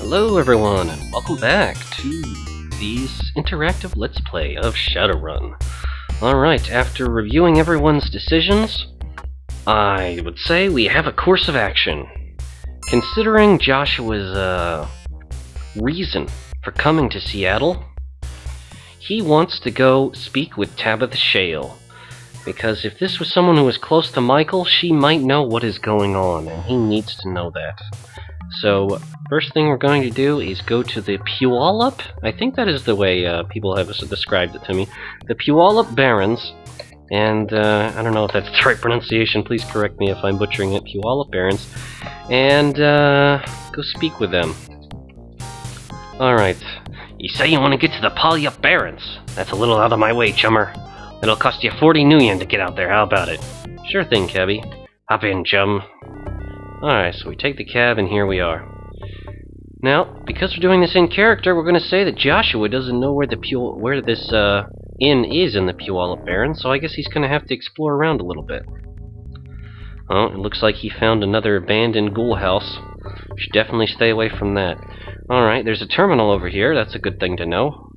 Hello everyone, and welcome back to this interactive Let's Play of Shadowrun. Alright, after reviewing everyone's decisions, I would say we have a course of action. Considering Joshua's reason for coming to Seattle, he wants to go speak with Tabatha Shale. Because if this was someone who was close to Michael, she might know what is going on, and he needs to know that. So, first thing we're going to do is go to the Puyallup. I think that is the way people have described it to me. The Puyallup Barrens. And, I don't know if that's the right pronunciation. Please correct me if I'm butchering it. Puyallup Barrens. And, go speak with them. Alright. You say you want to get to the Puyallup Barrens. That's a little out of my way, chummer. It'll cost you 40 New Yen to get out there. How about it? Sure thing, cabby. Hop in, chum. Alright, so we take the cab, and here we are. Now, because we're doing this in character, we're going to say that Joshua doesn't know where this inn is in the Puyallup Barrens, so I guess he's going to have to explore around a little bit. Oh, it looks like he found another abandoned ghoul house. Should definitely stay away from that. Alright, there's a terminal over here. That's a good thing to know.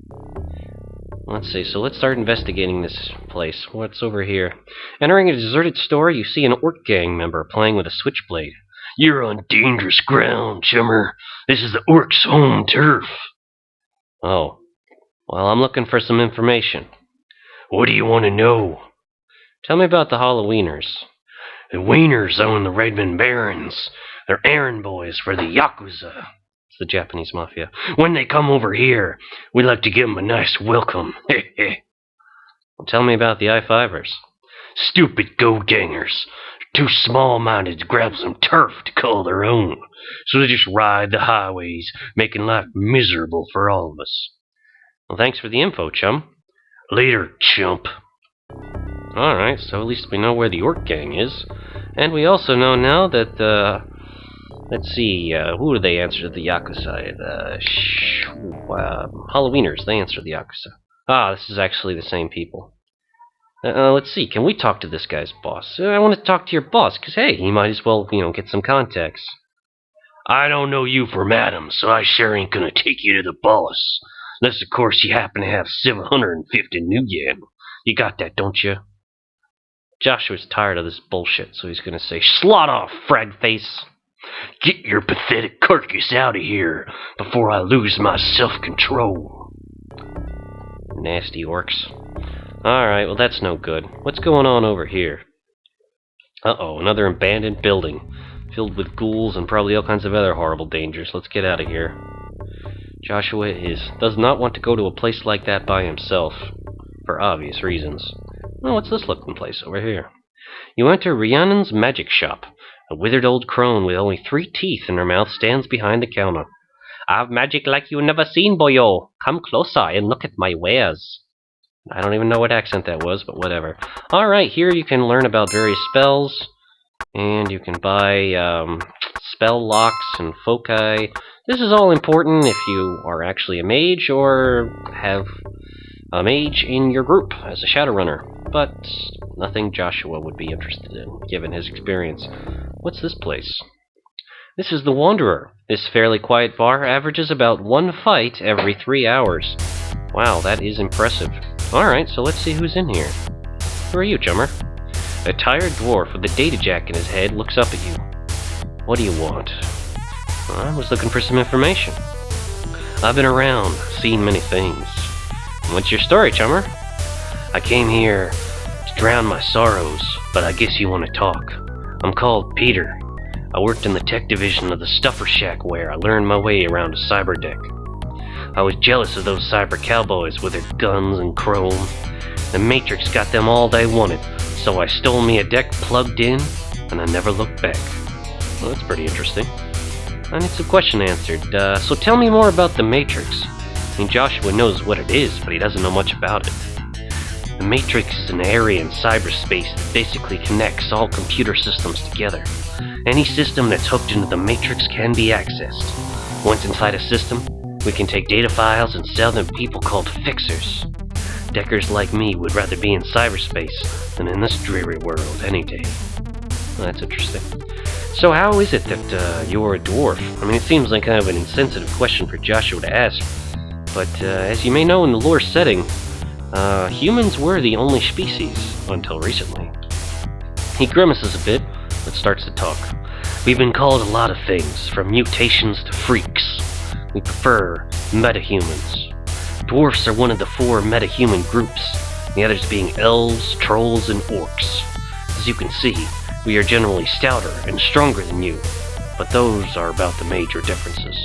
Let's see, so let's start investigating this place. What's over here? Entering a deserted store, you see an orc gang member playing with a switchblade. You're on dangerous ground, chummer. This is the orcs' home turf. Oh. Well, I'm looking for some information. What do you want to know? Tell me about the Halloweeners. The Wieners own the Redmond Barrens. They're errand boys for the Yakuza. It's the Japanese mafia. When they come over here, we like to give them a nice welcome. Well, tell me about the I-5ers. Stupid go-gangers. Too small-minded to grab some turf to call their own. So they just ride the highways, making life miserable for all of us. Well, thanks for the info, chum. Later, chump. Alright, so at least we know where the orc gang is. And we also know now that, let's see, who do they answer to the Yakuza? Halloweeners, they answer the Yakuza. Ah, this is actually the same people. Let's see, can we talk to this guy's boss? I want to talk to your boss, because, hey, he might as well, get some contacts. I don't know you from Adam, so I sure ain't gonna take you to the boss. Unless, of course, you happen to have 750 New Yen. You got that, don't you? Joshua's tired of this bullshit, so he's gonna say, Slot off, frag face! Get your pathetic carcass out of here before I lose my self-control. Nasty orcs. Alright, well that's no good. What's going on over here? Uh-oh, another abandoned building. Filled with ghouls and probably all kinds of other horrible dangers. Let's get out of here. Joshua does not want to go to a place like that by himself. For obvious reasons. Well, what's this looking place over here? You enter Rhiannon's magic shop. A withered old crone with only 3 teeth in her mouth stands behind the counter. I've magic like you never seen, boyo. Come closer and look at my wares. I don't even know what accent that was, but whatever. Alright, here you can learn about various spells, and you can buy spell locks and foci. This is all important if you are actually a mage or have a mage in your group as a Shadowrunner, but nothing Joshua would be interested in, given his experience. What's this place? This is the Wanderer. This fairly quiet bar averages about 1 fight every 3 hours. Wow, that is impressive. Alright, so let's see who's in here. Who are you, chummer? A tired dwarf with a data jack in his head looks up at you. What do you want? I was looking for some information. I've been around, seen many things. What's your story, chummer? I came here to drown my sorrows, but I guess you want to talk. I'm called Peter. I worked in the tech division of the Stuffer Shack where I learned my way around a cyber deck. I was jealous of those cyber cowboys with their guns and chrome. The Matrix got them all they wanted, so I stole me a deck plugged in, and I never looked back. Well, that's pretty interesting. I need some question answered. So tell me more about the Matrix. I mean, Joshua knows what it is, but he doesn't know much about it. The Matrix is an area in cyberspace that basically connects all computer systems together. Any system that's hooked into the Matrix can be accessed. Once inside a system, we can take data files and sell them to people called fixers. Deckers like me would rather be in cyberspace than in this dreary world any day. Well, that's interesting. So how is it that you're a dwarf? I mean, it seems like kind of an insensitive question for Joshua to ask, but as you may know in the lore setting, humans were the only species until recently. He grimaces a bit, but starts to talk. We've been called a lot of things, from mutations to freaks. We prefer metahumans. Dwarfs are one of the 4 metahuman groups, the others being elves, trolls, and orcs. As you can see, we are generally stouter and stronger than you, but those are about the major differences.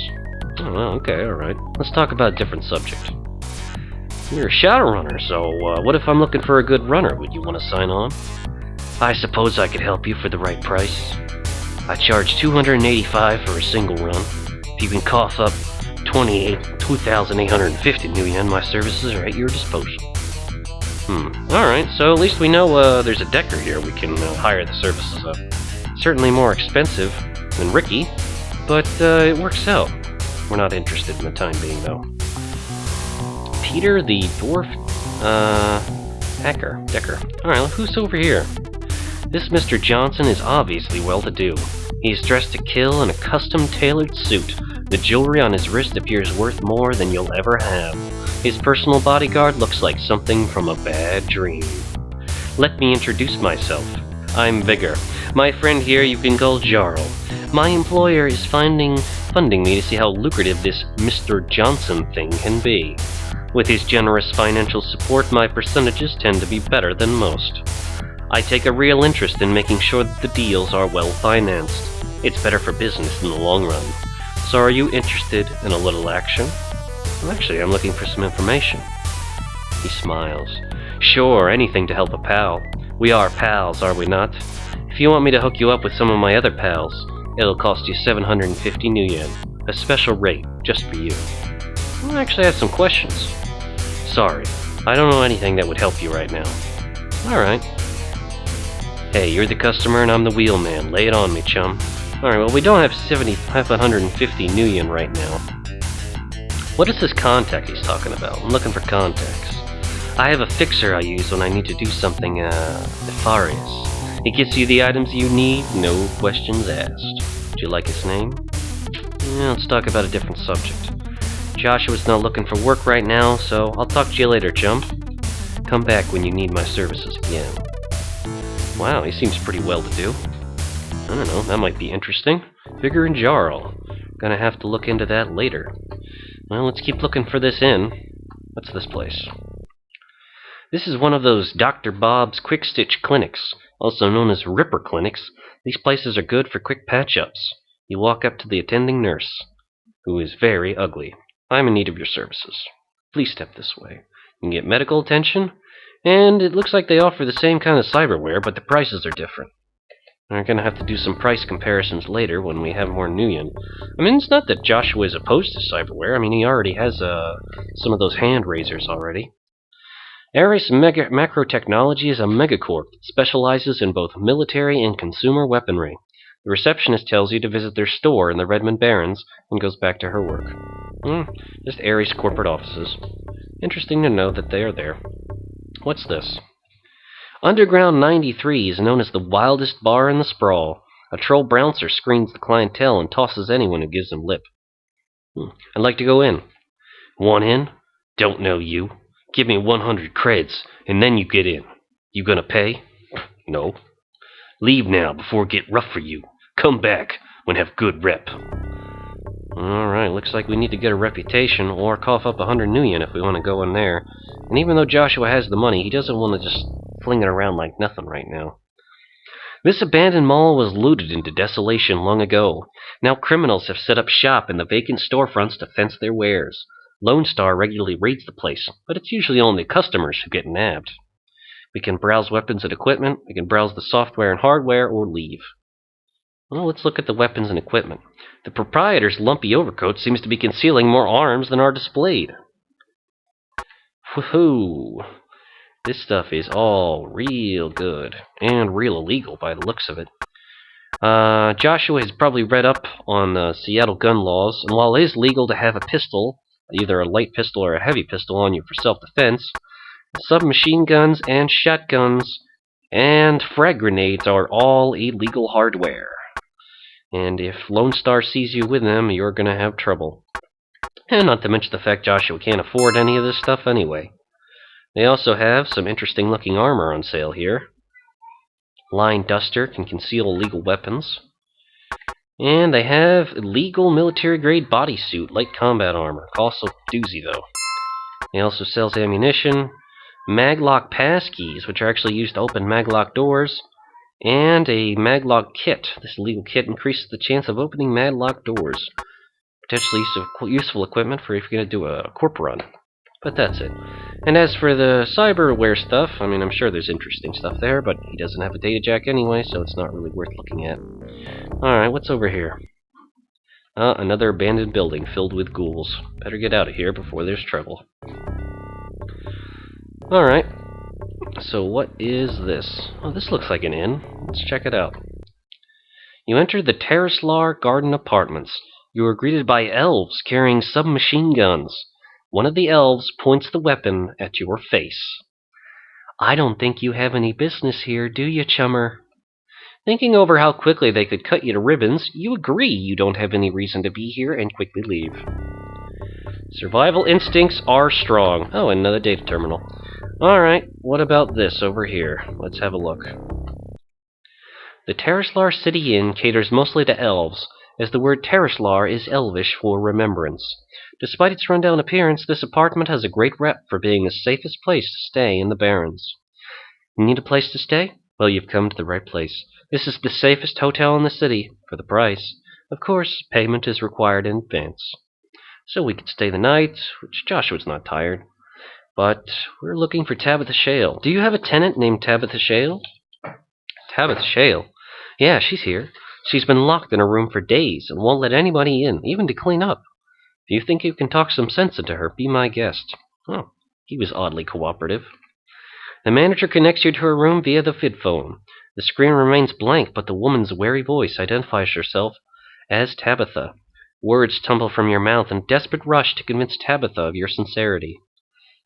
Oh, well, okay, alright. Let's talk about a different subject. You're a Shadowrunner, so what if I'm looking for a good runner? Would you want to sign on? I suppose I could help you for the right price. I charge $285 for a single run. If you can cough up 2,850 new yen, my services are at your disposal. Alright, so at least we know there's a decker here we can hire the services of. Certainly more expensive than Ricky, but it works out. We're not interested in the time being, though. Peter the dwarf, Decker. Alright, who's over here? This Mr. Johnson is obviously well-to-do. He is dressed to kill in a custom-tailored suit. The jewelry on his wrist appears worth more than you'll ever have. His personal bodyguard looks like something from a bad dream. Let me introduce myself. I'm Vigor. My friend here you can call Jarl. My employer is funding me to see how lucrative this Mr. Johnson thing can be. With his generous financial support, my percentages tend to be better than most. I take a real interest in making sure that the deals are well financed. It's better for business in the long run. So are you interested in a little action? Well, actually, I'm looking for some information. He smiles. Sure, anything to help a pal. We are pals, are we not? If you want me to hook you up with some of my other pals, it'll cost you 750 new yen. A special rate, just for you. Well, I actually have some questions. Sorry, I don't know anything that would help you right now. Alright. Hey, you're the customer and I'm the wheelman. Lay it on me, chum. Alright, well, we don't have 750 new yen right now. What is this contact he's talking about? I'm looking for contacts. I have a fixer I use when I need to do something, nefarious. It gets you the items you need, no questions asked. Do you like his name? Yeah, let's talk about a different subject. Joshua's not looking for work right now, so I'll talk to you later, chum. Come back when you need my services again. Wow, he seems pretty well-to-do. I don't know, that might be interesting. Vigor and Jarl. Gonna have to look into that later. Well, let's keep looking for this inn. What's this place? This is one of those Dr. Bob's Quick Stitch clinics, also known as Ripper clinics. These places are good for quick patch-ups. You walk up to the attending nurse, who is very ugly. I'm in need of your services. Please step this way. You can get medical attention, and it looks like they offer the same kind of cyberware, but the prices are different. We're going to have to do some price comparisons later when we have more new yen. I mean, it's not that Joshua is opposed to cyberware. I mean, he already has some of those hand razors already. Ares Macro Technology is a megacorp that specializes in both military and consumer weaponry. The receptionist tells you to visit their store in the Redmond Barrens and goes back to her work. Just Ares corporate offices. Interesting to know that they are there. What's this? Underground 93 is known as the wildest bar in the sprawl. A troll bouncer screens the clientele and tosses anyone who gives him lip. I'd like to go in. Want in? Don't know you. Give me 100 creds, and then you get in. You gonna pay? No. Leave now before it get rough for you. Come back when have good rep. Alright, looks like we need to get a reputation or cough up 100 new yen if we want to go in there. And even though Joshua has the money, he doesn't want to just fling it around like nothing right now. This abandoned mall was looted into desolation long ago. Now criminals have set up shop in the vacant storefronts to fence their wares. Lone Star regularly raids the place, but it's usually only customers who get nabbed. We can browse weapons and equipment, we can browse the software and hardware, or leave. Well, let's look at the weapons and equipment. The proprietor's lumpy overcoat seems to be concealing more arms than are displayed. Woohoo! This stuff is all real good, and real illegal by the looks of it. Joshua has probably read up on Seattle gun laws, and while it is legal to have a pistol, either a light pistol or a heavy pistol on you for self-defense, submachine guns and shotguns and frag grenades are all illegal hardware. And if Lone Star sees you with them, you're gonna have trouble. And not to mention the fact Joshua can't afford any of this stuff anyway. They also have some interesting looking armor on sale here. Line Duster can conceal illegal weapons. And they have illegal military-grade bodysuit, light combat armor. Also doozy, though. They also sells ammunition, maglock passkeys, which are actually used to open maglock doors, and a maglock kit. This illegal kit increases the chance of opening maglock doors. Potentially useful equipment for if you're going to do a corp run. But that's it. And as for the cyberware stuff, I mean, I'm sure there's interesting stuff there, but he doesn't have a data jack anyway, so it's not really worth looking at. Alright, what's over here? Another abandoned building filled with ghouls. Better get out of here before there's trouble. Alright, so what is this? Oh, this looks like an inn. Let's check it out. You enter the Terraslar Garden Apartments. You are greeted by elves carrying submachine guns. One of the elves points the weapon at your face. I don't think you have any business here, do you, chummer? Thinking over how quickly they could cut you to ribbons, you agree you don't have any reason to be here and quickly leave. Survival instincts are strong. Oh, another data terminal. Alright, what about this over here? Let's have a look. The Terraslar City Inn caters mostly to elves, as the word Terraslar is Elvish for remembrance. Despite its rundown appearance, this apartment has a great rep for being the safest place to stay in the Barrens. You need a place to stay? Well, you've come to the right place. This is the safest hotel in the city, for the price. Of course, payment is required in advance. So we could stay the night, which Joshua's not tired. But we're looking for Tabatha Shale. Do you have a tenant named Tabatha Shale? Tabatha Shale? Yeah, she's here. She's been locked in her room for days and won't let anybody in, even to clean up. If you think you can talk some sense into her, be my guest. Oh, he was oddly cooperative. The manager connects you to her room via the vidphone. The screen remains blank, but the woman's wary voice identifies herself as Tabitha. Words tumble from your mouth in a desperate rush to convince Tabitha of your sincerity.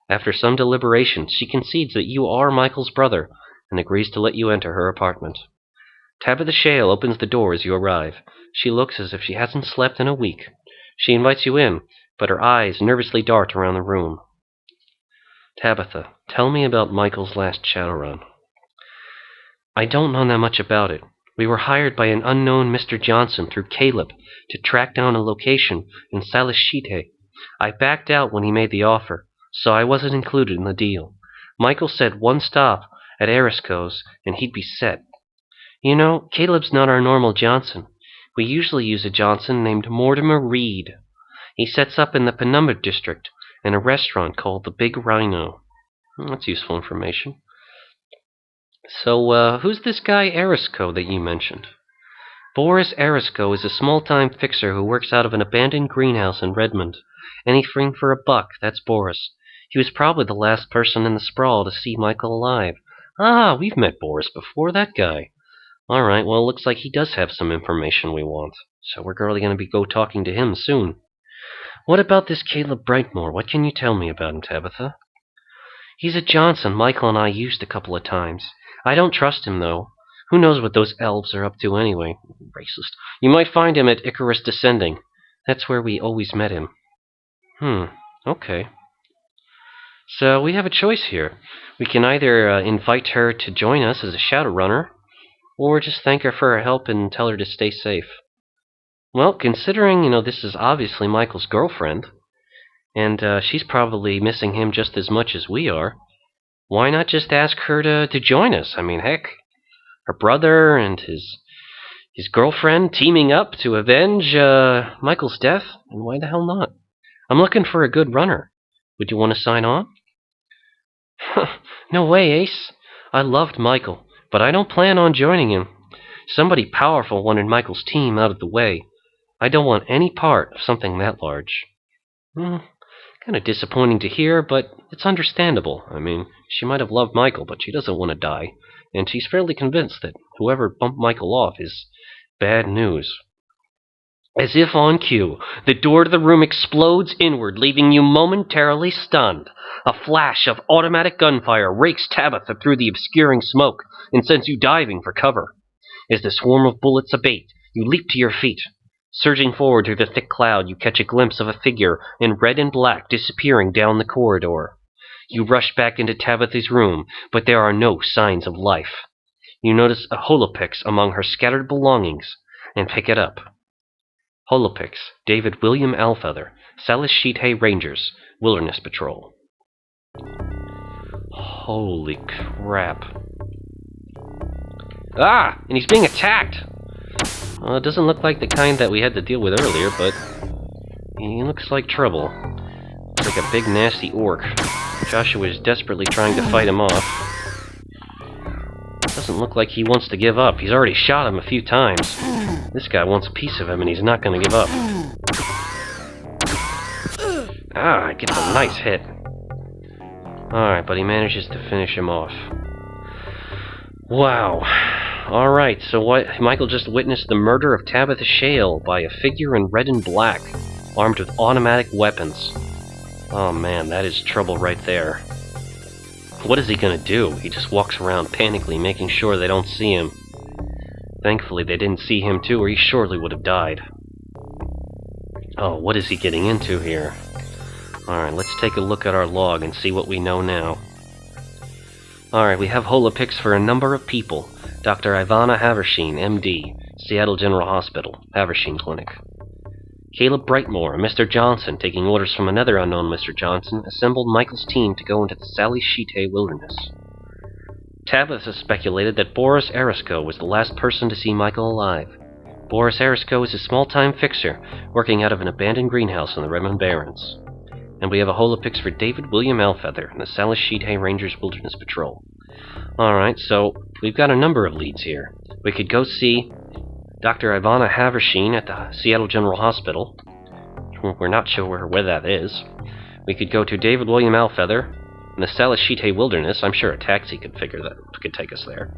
After some deliberation, she concedes that you are Michael's brother and agrees to let you enter her apartment. Tabatha Shale opens the door as you arrive. She looks as if she hasn't slept in a week. She invites you in, but her eyes nervously dart around the room. Tabitha, tell me about Michael's last Shadowrun. I don't know that much about it. We were hired by an unknown Mr. Johnson through Caleb to track down a location in Salashite. I backed out when he made the offer, so I wasn't included in the deal. Michael said one stop at Erisco's and he'd be set. You know, Caleb's not our normal Johnson. We usually use a Johnson named Mortimer Reed. He sets up in the Penumbra district in a restaurant called the Big Rhino. That's useful information. So, who's this guy Erisco that you mentioned? Boris Erisco is a small-time fixer who works out of an abandoned greenhouse in Redmond. Anything for a buck, that's Boris. He was probably the last person in the sprawl to see Michael alive. Ah, we've met Boris before, that guy. Alright, well, it looks like he does have some information we want. So we're really going to go talking to him soon. What about this Caleb Brightmore? What can you tell me about him, Tabitha? He's a Johnson Michael and I used a couple of times. I don't trust him, though. Who knows what those elves are up to anyway? Racist. You might find him at Icarus Descending. That's where we always met him. Okay. So we have a choice here. We can either invite her to join us as a Shadowrunner, or just thank her for her help and tell her to stay safe. Well, considering, this is obviously Michael's girlfriend, and she's probably missing him just as much as we are, why not just ask her to join us? I mean, heck, her brother and his girlfriend teaming up to avenge Michael's death, and why the hell not? I'm looking for a good runner. Would you want to sign on? No way, Ace. I loved Michael, but I don't plan on joining him. Somebody powerful wanted Michael's team out of the way. I don't want any part of something that large. Kind of disappointing to hear, but it's understandable. I mean, she might have loved Michael, but she doesn't want to die, and she's fairly convinced that whoever bumped Michael off is bad news. As if on cue, the door to the room explodes inward, leaving you momentarily stunned. A flash of automatic gunfire rakes Tabitha through the obscuring smoke and sends you diving for cover. As the swarm of bullets abate, You leap to your feet. Surging forward through the thick cloud, you catch a glimpse of a figure in red and black disappearing down the corridor. You rush back into Tabitha's room, but there are no signs of life. You notice a holopix among her scattered belongings and pick it up. Holopix, David William Alfeather, Salashite Rangers, Wilderness Patrol. Holy crap. Ah! And he's being attacked! Well, it doesn't look like the kind that we had to deal with earlier, but he looks like trouble. Like a big nasty orc. Joshua is desperately trying to fight him off. Doesn't look like he wants to give up. He's already shot him a few times. This guy wants a piece of him and he's not going to give up. Ah, gets a nice hit. Alright, but he manages to finish him off. Wow. Alright, so what? Michael just witnessed the murder of Tabatha Shale by a figure in red and black, armed with automatic weapons. Oh man, that is trouble right there. What is he gonna do? He just walks around panically, making sure they don't see him. Thankfully they didn't see him too, or he surely would have died. Oh, what is he getting into here? Alright, let's take a look at our log and see what we know now. Alright, we have holopix for a number of people. Dr. Ivana Haversheen, M.D., Seattle General Hospital, Haversheen Clinic. Caleb Brightmore and Mr. Johnson, taking orders from another unknown Mr. Johnson, assembled Michael's team to go into the Salashite Wilderness. Tabitha speculated that Boris Erisko was the last person to see Michael alive. Boris Erisko is a small-time fixer, working out of an abandoned greenhouse in the Redmond Barrens. And we have a holopix for David William Alfeather in the Salashite Rangers Wilderness Patrol. Alright, so we've got a number of leads here. We could go see Dr. Ivana Haversheen at the Seattle General Hospital. We're not sure where that is. We could go to David William Alfeather in the Salashite Wilderness. I'm sure a taxi could take us there.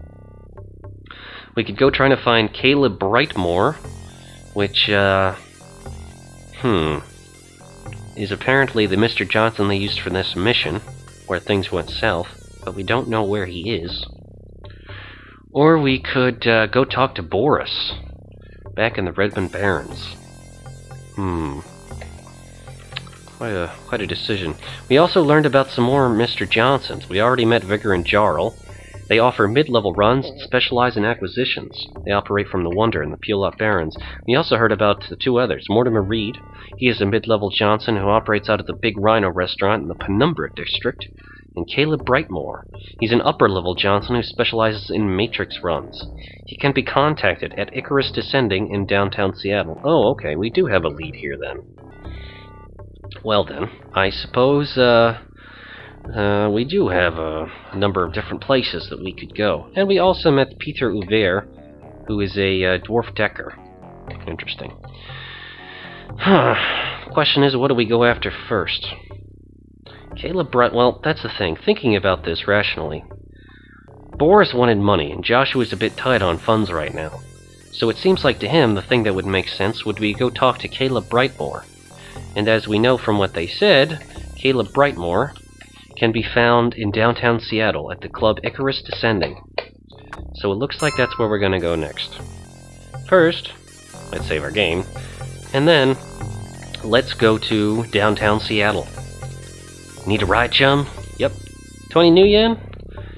We could go trying to find Caleb Brightmore, which, is apparently the Mr. Johnson they used for this mission, where things went south, but we don't know where he is. Or we could go talk to Boris, back in the Redmond Barrens. Quite a decision. We also learned about some more Mr. Johnsons. We already met Vigor and Jarl. They offer mid-level runs and specialize in acquisitions. They operate from the Wonder and the Pulot Barrens. We also heard about the two others. Mortimer Reed, he is a mid-level Johnson who operates out of the Big Rhino restaurant in the Penumbra district. And Caleb Brightmore, he's an upper-level Johnson who specializes in Matrix runs. He can be contacted at Icarus Descending in downtown Seattle. Oh, okay, we do have a lead here then. Well then, I suppose, we do have a number of different places that we could go. And we also met Peter Uver, who is a dwarf decker. Interesting. The question is, what do we go after first? Caleb well, that's the thing. Thinking about this rationally, Boris wanted money, and Joshua's a bit tight on funds right now. So it seems like to him, the thing that would make sense would be go talk to Caleb Brightmore. And as we know from what they said, Caleb Brightmore can be found in downtown Seattle at the club Icarus Descending. So it looks like that's where we're going to go next. First, let's save our game, and then let's go to downtown Seattle. Need a ride, chum? Yep. 20 new yen?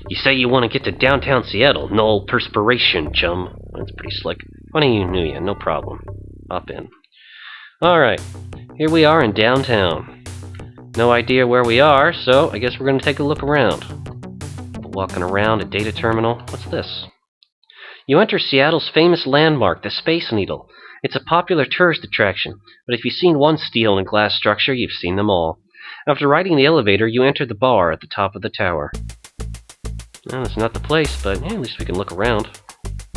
You say you want to get to downtown Seattle. No perspiration, chum. That's pretty slick. 20 new yen, no problem. Hop in. Alright, here we are in downtown. No idea where we are, so I guess we're going to take a look around. Walking around a data terminal. What's this? You enter Seattle's famous landmark, the Space Needle. It's a popular tourist attraction, but if you've seen one steel and glass structure, you've seen them all. After riding the elevator, you enter the bar at the top of the tower. Well, it's not the place, but at least we can look around.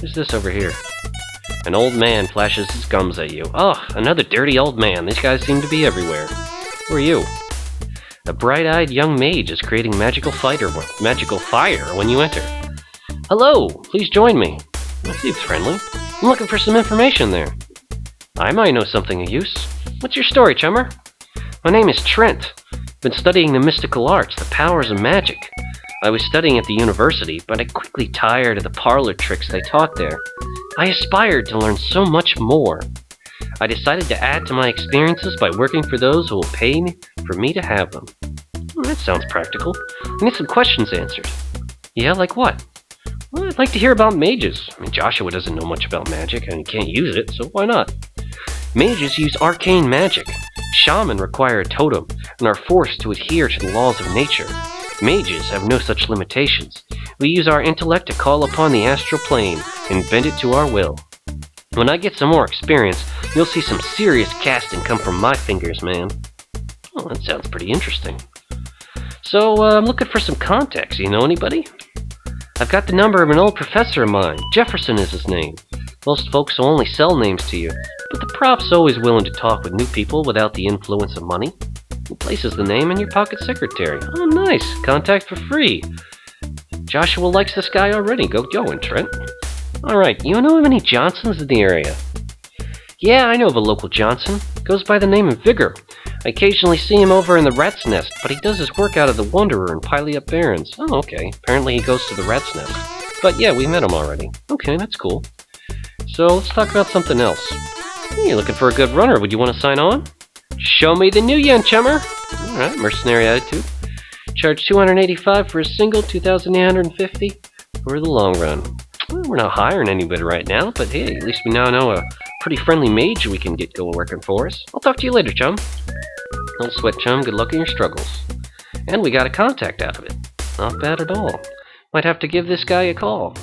Who's this over here? An old man flashes his gums at you. Oh, another dirty old man. These guys seem to be everywhere. Who are you? A bright-eyed young mage is creating magical fire when you enter. Hello, please join me. That seems friendly. I'm looking for some information there. I might know something of use. What's your story, chummer? My name is Trent. Been studying the mystical arts, the powers of magic. I was studying at the university, but I quickly tired of the parlor tricks they taught there. I aspired to learn so much more. I decided to add to my experiences by working for those who will pay me for me to have them. Well, that sounds practical. I need some questions answered. Yeah, like what? Well, I'd like to hear about mages. I mean, Joshua doesn't know much about magic, and he can't use it, so why not? Mages use arcane magic. Shaman require a totem and are forced to adhere to the laws of nature. Mages have no such limitations. We use our intellect to call upon the astral plane and bend it to our will. When I get some more experience, you'll see some serious casting come from my fingers, man. Well, that sounds pretty interesting. So, I'm looking for some contacts. You know anybody? I've got the number of an old professor of mine. Jefferson is his name. Most folks will only sell names to you, but the prop's always willing to talk with new people without the influence of money. He places the name in your pocket secretary. Oh, nice. Contact for free. Joshua likes this guy already. Go going, Trent. Alright, you know of any Johnsons in the area? Yeah, I know of a local Johnson. Goes by the name of Vigor. I occasionally see him over in the Rat's Nest, but he does his work out of the Wanderer and Piley up Barrens. Oh, okay. Apparently he goes to the Rat's Nest. But yeah, we met him already. Okay, that's cool. So let's talk about something else. Hey, you're looking for a good runner. Would you want to sign on? Show me the new yen, chummer. Alright, mercenary attitude. Charge $285 for a single, $2,850 for the long run. Well, we're not hiring anybody right now, but hey, at least we now know a pretty friendly mage we can get going working for us. I'll talk to you later, chum. Don't sweat, chum. Good luck in your struggles. And we got a contact out of it. Not bad at all. Might have to give this guy a call.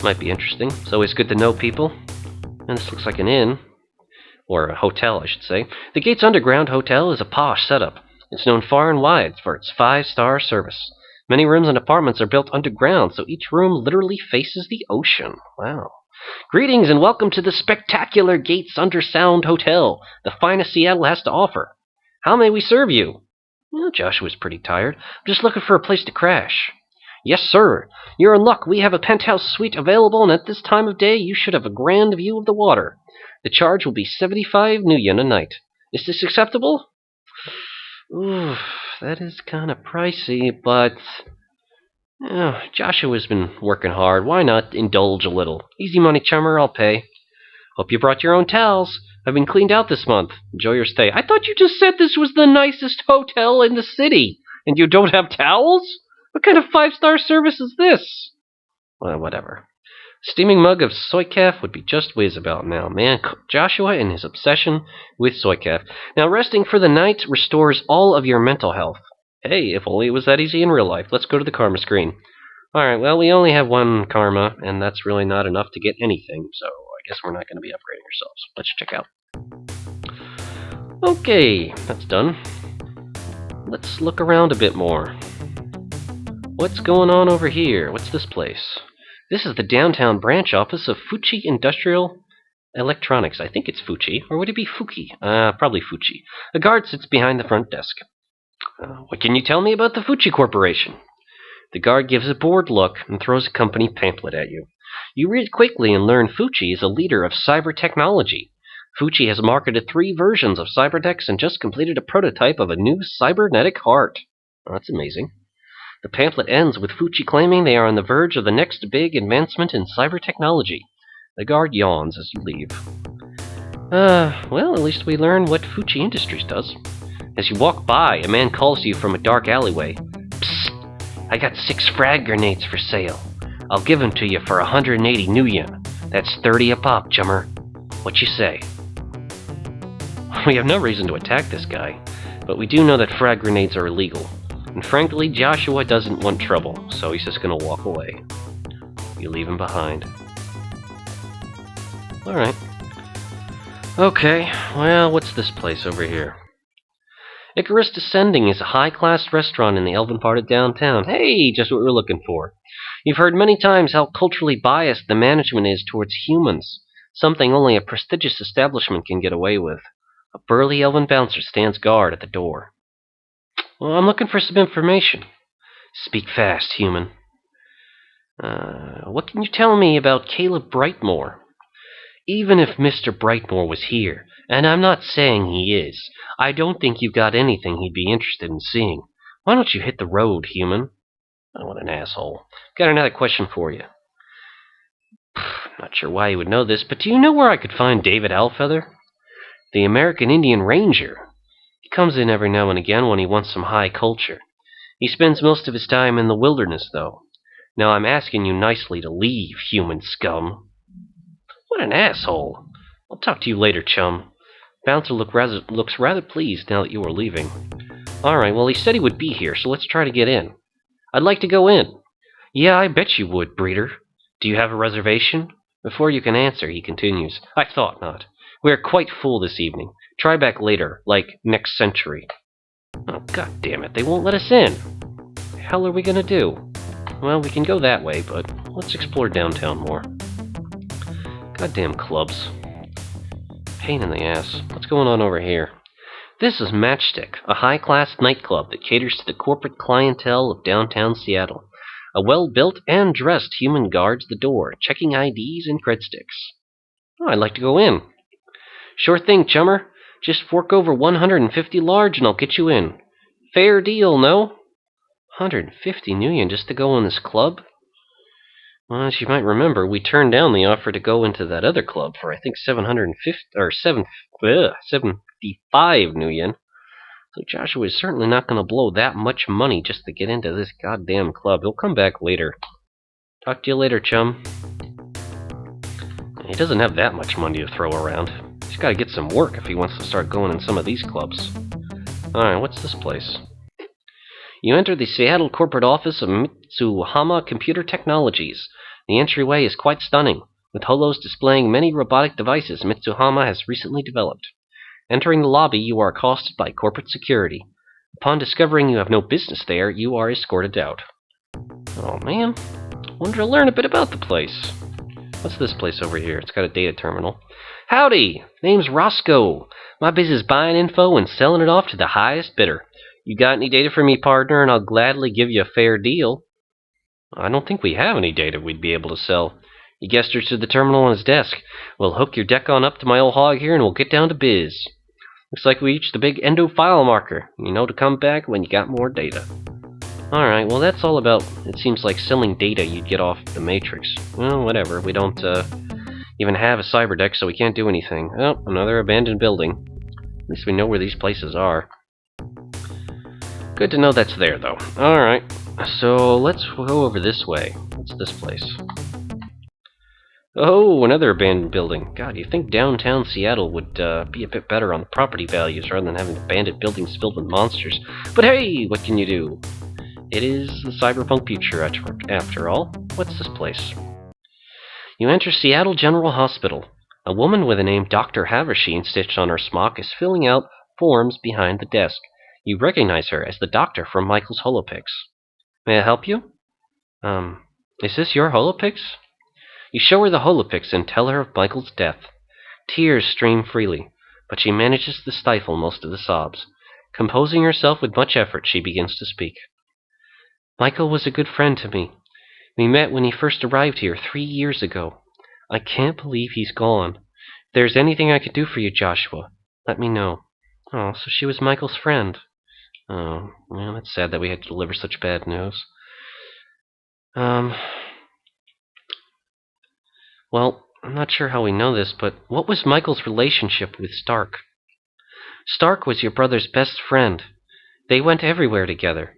Might be interesting. It's always good to know people. And this looks like an inn. Or a hotel, I should say. The Gates Underground Hotel is a posh setup. It's known far and wide for its 5-star service. Many rooms and apartments are built underground, so each room literally faces the ocean. Wow. Greetings and welcome to the spectacular Gates Undersound Hotel, the finest Seattle has to offer. How may we serve you? Well, Joshua's pretty tired. I'm just looking for a place to crash. Yes, sir. You're in luck. We have a penthouse suite available, and at this time of day, you should have a grand view of the water. The charge will be 75 new yen a night. Is this acceptable? Ooh, that is kind of pricey, but Joshua's been working hard. Why not indulge a little? Easy money, chummer. I'll pay. Hope you brought your own towels. I've been cleaned out this month. Enjoy your stay. I thought you just said this was the nicest hotel in the city, and you don't have towels? What kind of 5-star service is this? Well, whatever. Steaming mug of soykaf would be just whiz about now. Man, Joshua and his obsession with soykaf. Now, resting for the night restores all of your mental health. Hey, if only it was that easy in real life. Let's go to the karma screen. Alright, well, we only have one karma, and that's really not enough to get anything, so I guess we're not going to be upgrading ourselves. Let's check out. Okay, that's done. Let's look around a bit more. What's going on over here? What's this place? This is the downtown branch office of Fuchi Industrial Electronics. I think it's Fuchi, or would it be Fuki? Probably Fuchi. A guard sits behind the front desk. What can you tell me about the Fuchi Corporation? The guard gives a bored look and throws a company pamphlet at you. You read quickly and learn Fuchi is a leader of cyber technology. Fuchi has marketed 3 versions of cybernetics and just completed a prototype of a new cybernetic heart. Oh, that's amazing. The pamphlet ends with Fuchi claiming they are on the verge of the next big advancement in cyber technology. The guard yawns as you leave. Well, at least we learn what Fuchi Industries does. As you walk by, a man calls to you from a dark alleyway. Psst! I got 6 frag grenades for sale. I'll give them to you for 180 new yen. That's 30 a pop, chummer. What you say? We have no reason to attack this guy, but we do know that frag grenades are illegal. And frankly, Joshua doesn't want trouble, so he's just going to walk away. You leave him behind. Alright. Okay, well, what's this place over here? Icarus Descending is a high-class restaurant in the elven part of downtown. Hey, just what we're looking for. You've heard many times how culturally biased the management is towards humans, something only a prestigious establishment can get away with. A burly elven bouncer stands guard at the door. Well, I'm looking for some information. Speak fast, human. What can you tell me about Caleb Brightmore? Even if Mr. Brightmore was here, and I'm not saying he is, I don't think you've got anything he'd be interested in seeing. Why don't you hit the road, human? Oh, what an asshole. Got another question for you. Not sure why you would know this, but do you know where I could find David Alfeather? The American Indian Ranger. He comes in every now and again when he wants some high culture. He spends most of his time in the wilderness, though. Now I'm asking you nicely to leave, human scum. What an asshole. I'll talk to you later, chum. Bouncer looks rather pleased now that you are leaving. Alright, well, he said he would be here, so let's try to get in. I'd like to go in. Yeah, I bet you would, breeder. Do you have a reservation? Before you can answer, he continues. I thought not. We are quite full this evening. Try back later, like next century. Oh, god damn it, they won't let us in. What the hell are we gonna do? Well, we can go that way, but let's explore downtown more. Goddamn clubs. Pain in the ass. What's going on over here? This is Matchstick, a high-class nightclub that caters to the corporate clientele of downtown Seattle. A well-built and dressed human guards the door, checking IDs and cred sticks. Oh, I'd like to go in. Sure thing, chummer. Just fork over 150 large and I'll get you in. Fair deal, no? 150 million just to go in this club? Well, as you might remember, we turned down the offer to go into that other club for I think 75 million. So Joshua is certainly not going to blow that much money just to get into this goddamn club. He'll come back later. Talk to you later, chum. He doesn't have that much money to throw around. He's got to get some work if he wants to start going in some of these clubs. Alright, what's this place? You enter the Seattle corporate office of Mitsuhama Computer Technologies. The entryway is quite stunning, with holos displaying many robotic devices Mitsuhama has recently developed. Entering the lobby, you are accosted by corporate security. Upon discovering you have no business there, you are escorted out. Oh man, wanted to learn a bit about the place. What's this place over here? It's got a data terminal. Howdy! Name's Roscoe. My business is buying info and selling it off to the highest bidder. You got any data for me, partner, and I'll gladly give you a fair deal. I don't think we have any data we'd be able to sell. He gestures to the terminal on his desk. We'll hook your deck on up to my old hog here and we'll get down to biz. Looks like we reached the big endo file marker. You know to come back when you got more data. Alright, well that's all about, it seems like selling data you'd get off the Matrix. Well, whatever, we don't even have a cyber deck, so we can't do anything. Oh, another abandoned building. At least we know where these places are. Good to know that's there, though. Alright, so let's go over this way. What's this place? Oh, another abandoned building. God, you'd think downtown Seattle would be a bit better on the property values rather than having abandoned buildings filled with monsters. But hey, what can you do? It is the cyberpunk future, after all. What's this place? You enter Seattle General Hospital. A woman with the name Dr. Haversheen stitched on her smock is filling out forms behind the desk. You recognize her as the doctor from Michael's Holopix. May I help you? Is this your Holopix? You show her the Holopix and tell her of Michael's death. Tears stream freely, but she manages to stifle most of the sobs. Composing herself with much effort, she begins to speak. Michael was a good friend to me. We met when he first arrived here 3 years ago. I can't believe he's gone. If there's anything I could do for you, Joshua, let me know. Oh, so she was Michael's friend. Oh, well, that's sad that we had to deliver such bad news. Well, I'm not sure how we know this, but what was Michael's relationship with Stark? Stark was your brother's best friend. They went everywhere together.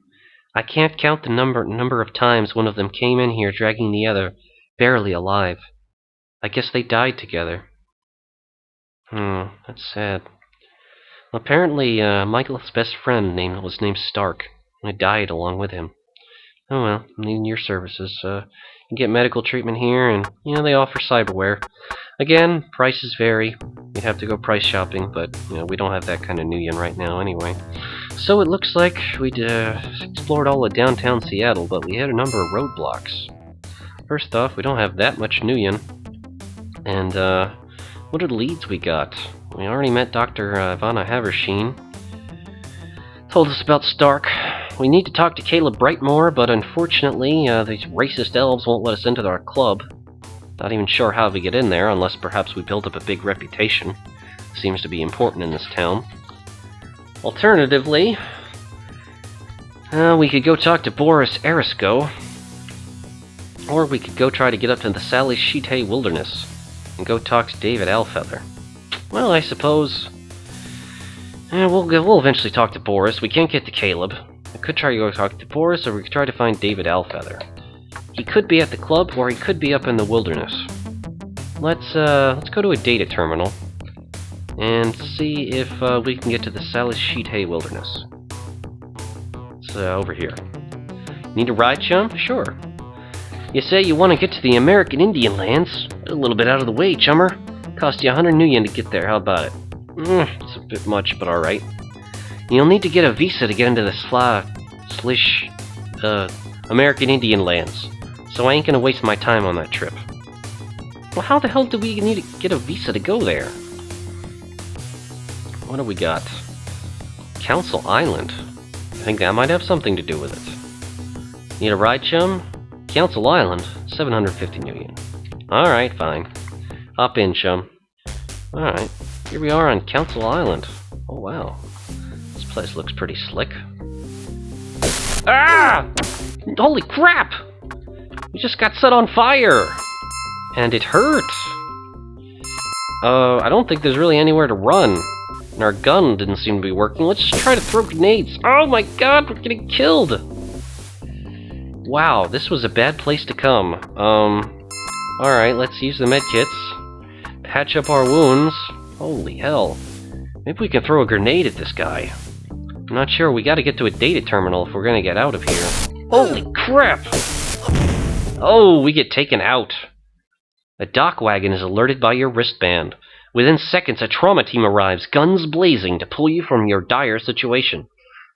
I can't count the number of times one of them came in here dragging the other, barely alive. I guess they died together. That's sad. Well, apparently, Michael's best friend was named Stark, and I died along with him. Oh well, needing your services. You can get medical treatment here, and, they offer cyberware. Again, prices vary. You'd have to go price shopping, but, we don't have that kind of nuyen right now anyway. So it looks like we'd explored all of downtown Seattle, but we had a number of roadblocks. First off, we don't have that much nuyen. And, what are the leads we got? We already met Dr. Ivana Haversheen. Told us about Stark. We need to talk to Caleb Brightmore, but unfortunately, these racist elves won't let us into our club. Not even sure how we get in there, unless perhaps we build up a big reputation. Seems to be important in this town. Alternatively, we could go talk to Boris Erisko. Or we could go try to get up to the Assassination Wilderness and go talk to David Alfeather. Well, I suppose we'll eventually talk to Boris. We can't get to Caleb. I could try to go talk to Boris, or we could try to find David Alfeather. He could be at the club, or he could be up in the wilderness. Let's go to a data terminal and see if we can get to the Assassination Wilderness. It's over here. Need a ride, chum? Sure. You say you want to get to the American Indian lands? A little bit out of the way, chummer. Cost you 100 nuyen to get there. How about it? It's a bit much, but alright. You'll need to get a visa to get into the American Indian lands, so I ain't gonna waste my time on that trip. Well, how the hell do we need to get a visa to go there? What do we got? Council Island. I think that might have something to do with it. Need a ride, chum? Council Island, 750 nuyen. Alright, fine. Hop in, chum. Alright, here we are on Council Island. Oh, wow. This place looks pretty slick. Ah! Holy crap! We just got set on fire! And it hurt! I don't think there's really anywhere to run. And our gun didn't seem to be working. Let's just try to throw grenades. Oh my god, we're getting killed! Wow, this was a bad place to come. Alright, let's use the medkits. Patch up our wounds. Holy hell. Maybe we can throw a grenade at this guy. I'm not sure. We gotta get to a data terminal if we're gonna get out of here. Holy crap! Oh, we get taken out. A dock wagon is alerted by your wristband. Within seconds, a trauma team arrives, guns blazing, to pull you from your dire situation.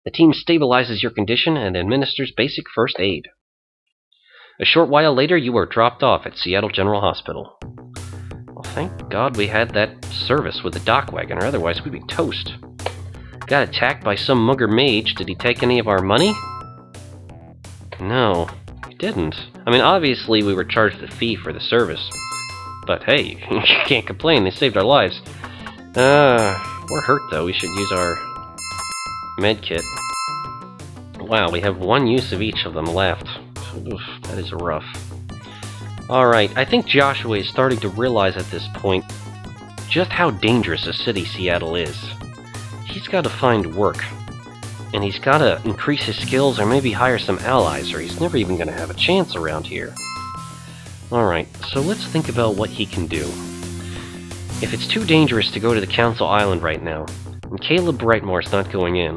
The team stabilizes your condition and administers basic first aid. A short while later, you are dropped off at Seattle General Hospital. Well, thank God we had that service with the dock wagon, or otherwise we'd be toast. Got attacked by some mugger mage. Did he take any of our money? No, he didn't. I mean, obviously we were charged a fee for the service. But hey, you can't complain, they saved our lives. We're hurt though, we should use our medkit. Wow, we have one use of each of them left. Oof, that is rough. Alright, I think Joshua is starting to realize at this point just how dangerous a city Seattle is. He's got to find work. And he's got to increase his skills or maybe hire some allies, or he's never even going to have a chance around here. Alright, so let's think about what he can do. If it's too dangerous to go to the Council Island right now, and Caleb Brightmore's not going in,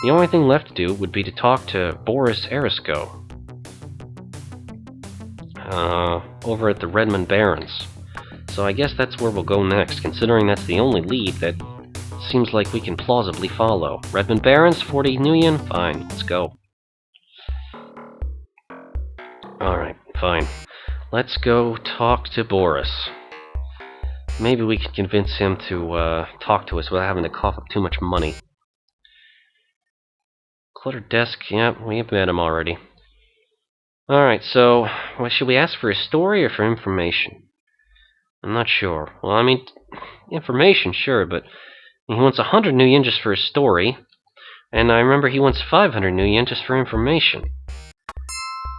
the only thing left to do would be to talk to Boris Erisko. Over at the Redmond Barrens. So I guess that's where we'll go next, considering that's the only lead that seems like we can plausibly follow. Redmond Barrens, 40 nuyen? Fine, let's go. Alright, fine. Let's go talk to Boris. Maybe we can convince him to talk to us without having to cough up too much money. Cluttered desk, yeah, we have met him already. Alright, so, should we ask for his story or for information? I'm not sure. Well, I mean, information, sure, but he wants 100 nuyen just for his story, and I remember he wants 500 nuyen just for information.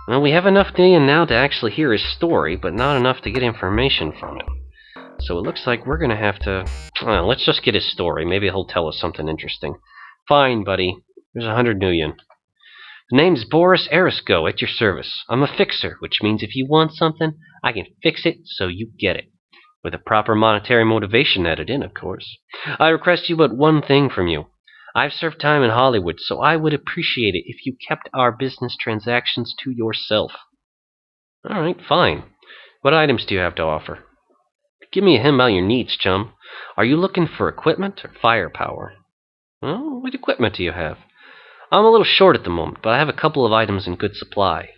Well, we have enough nuyen now to actually hear his story, but not enough to get information from him. So it looks like we're gonna have to... Well, let's just get his story. Maybe he'll tell us something interesting. Fine, buddy. Here's 100 nuyen. The name's Boris Erisko, at your service. I'm a fixer, which means if you want something, I can fix it so you get it. With a proper monetary motivation added in, of course. I request you but one thing from you. I've served time in Hollywood, so I would appreciate it if you kept our business transactions to yourself. Alright, fine. What items do you have to offer? Give me a hint about your needs, chum. Are you looking for equipment or firepower? Well, what equipment do you have? I'm a little short at the moment, but I have a couple of items in good supply.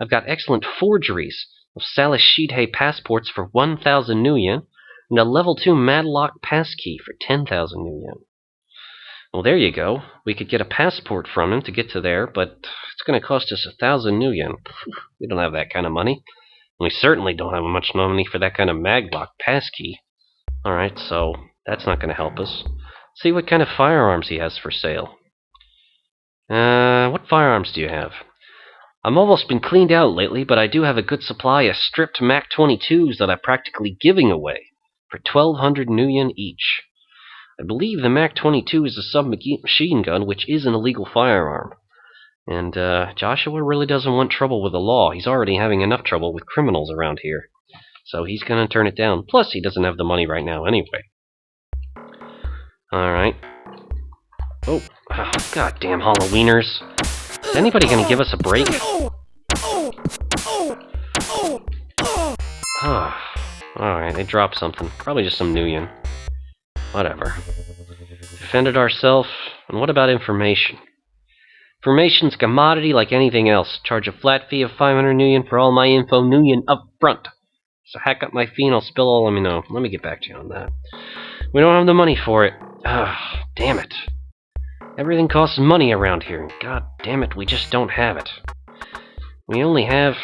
I've got excellent forgeries of Assassination passports for 1,000 nuyen, and a level 2 Madlock passkey for 10,000 nuyen. Well, there you go. We could get a passport from him to get to there, but it's going to cost us 1,000 nuyen. We don't have that kind of money. We certainly don't have much money for that kind of Madlock passkey. Alright, so that's not going to help us. Let's see what kind of firearms he has for sale. What firearms do you have? I'm almost been cleaned out lately, but I do have a good supply of stripped MAC-22s that I'm practically giving away for 1,200 nuyen each. I believe the MAC-22 is a submachine gun, which is an illegal firearm. And Joshua really doesn't want trouble with the law. He's already having enough trouble with criminals around here. So he's going to turn it down. Plus, he doesn't have the money right now anyway. Alright. Oh, goddamn Halloweeners. Is anybody going to give us a break? Alright, they dropped something. Probably just some nuyen. Whatever. Defended ourselves. And what about information? Information's commodity like anything else. Charge a flat fee of 500 nuyen for all my info nuyen up front. So hack up my fee and I'll spill all of me know. Let me get back to you on that. We don't have the money for it. Damn it. Everything costs money around here. And god damn it, we just don't have it. We only have...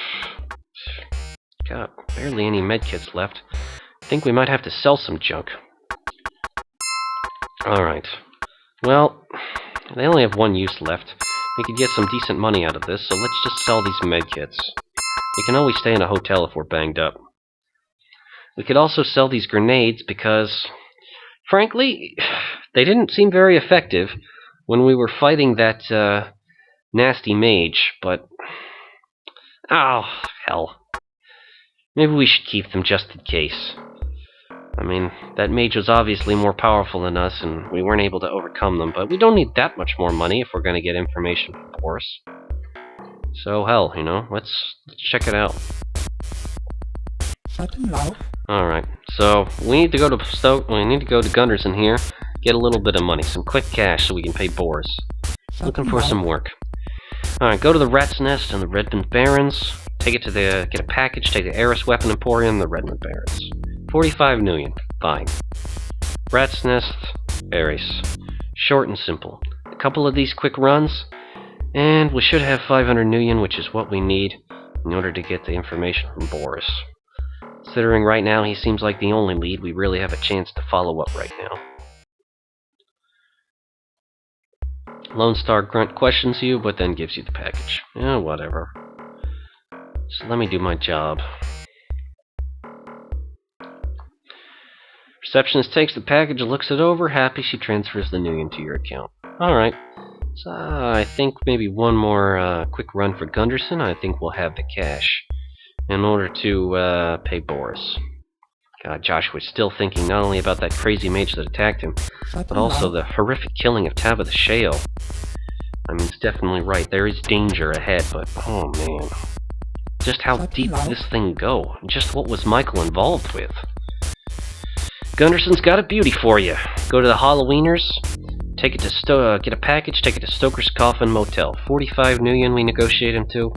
barely any medkits left. I think we might have to sell some junk. Alright. Well, they only have one use left. We could get some decent money out of this, so let's just sell these medkits. We can always stay in a hotel if we're banged up. We could also sell these grenades because, frankly, they didn't seem very effective when we were fighting that nasty mage, but... oh, hell. Maybe we should keep them just in case. I mean, that mage was obviously more powerful than us, and we weren't able to overcome them, but we don't need that much more money if we're going to get information from Boris. So, hell, you know, let's check it out. Alright, so we need to go to Gunderson here, get a little bit of money, some quick cash so we can pay Boris. Looking for some work. Alright, go to the Rat's Nest and the Redmond Barrens. Get a package, take the Eris Weapon Emporium, the Redmond Barrens. 45 nuyen. Fine. Rat's Nest, Barrens. Short and simple. A couple of these quick runs, and we should have 500 nuyen, which is what we need in order to get the information from Boris. Considering right now he seems like the only lead, we really have a chance to follow up right now. Lone Star Grunt questions you, but then gives you the package. Yeah, whatever. So let me do my job. Receptionist takes the package and looks it over. Happy, she transfers the nuyen to your account. Alright. So I think maybe one more quick run for Gunderson. I think we'll have the cash in order to pay Boris. God, Joshua's still thinking not only about that crazy mage that attacked him, but also the horrific killing of Tabatha Shale. I mean, it's definitely right. There is danger ahead, but oh man. Just how deep did this thing go? Just what was Michael involved with? Gunderson's got a beauty for you. Go to the Halloweeners, take it to get a package, take it to Stoker's Coffin Motel. 45 nuyen we negotiate him to.